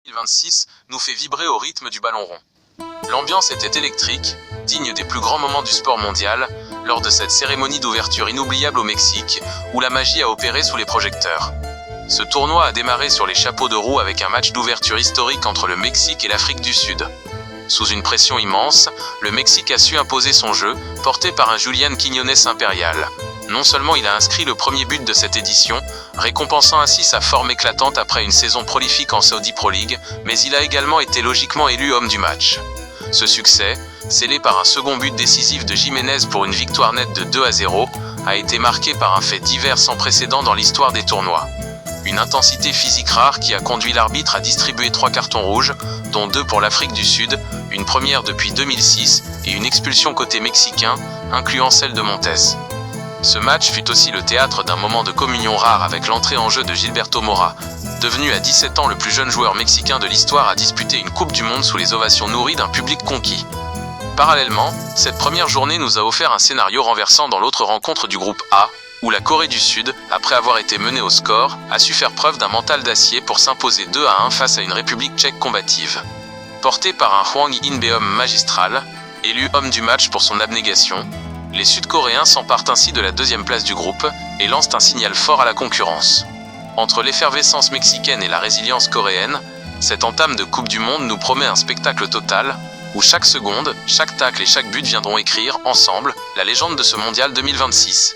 2026 nous fait vibrer au rythme du ballon rond. L'ambiance était électrique, digne des plus grands moments du sport mondial, lors de cette cérémonie d'ouverture inoubliable au Mexique, où la magie a opéré sous les projecteurs. Ce tournoi a démarré sur les chapeaux de roue avec un match d'ouverture historique entre le Mexique et l'Afrique du Sud. Sous une pression immense, le Mexique a su imposer son jeu, porté par un Julián Quiñones impérial. Non seulement il a inscrit le premier but de cette édition, récompensant ainsi sa forme éclatante après une saison prolifique en Saudi Pro League, mais il a également été logiquement élu homme du match. Ce succès, scellé par un second but décisif de Jiménez pour une victoire nette de 2-0, a été marqué par un fait divers sans précédent dans l'histoire des tournois. Une intensité physique rare qui a conduit l'arbitre à distribuer 3 cartons rouges, dont 2 pour l'Afrique du Sud, une première depuis 2006 et une expulsion côté mexicain, incluant celle de Montes. Ce match fut aussi le théâtre d'un moment de communion rare avec l'entrée en jeu de Gilberto Mora, devenu à 17 ans le plus jeune joueur mexicain de l'histoire à disputer une Coupe du Monde sous les ovations nourries d'un public conquis. Parallèlement, cette première journée nous a offert un scénario renversant dans l'autre rencontre du groupe A, où la Corée du Sud, après avoir été menée au score, a su faire preuve d'un mental d'acier pour s'imposer 2-1 face à une République tchèque combative. Porté par un Hwang In-beom magistral, élu homme du match pour son abnégation, les Sud-Coréens s'emparent ainsi de la deuxième place du groupe et lancent un signal fort à la concurrence. Entre l'effervescence mexicaine et la résilience coréenne, cette entame de Coupe du Monde nous promet un spectacle total, où chaque seconde, chaque tacle et chaque but viendront écrire, ensemble, la légende de ce mondial 2026.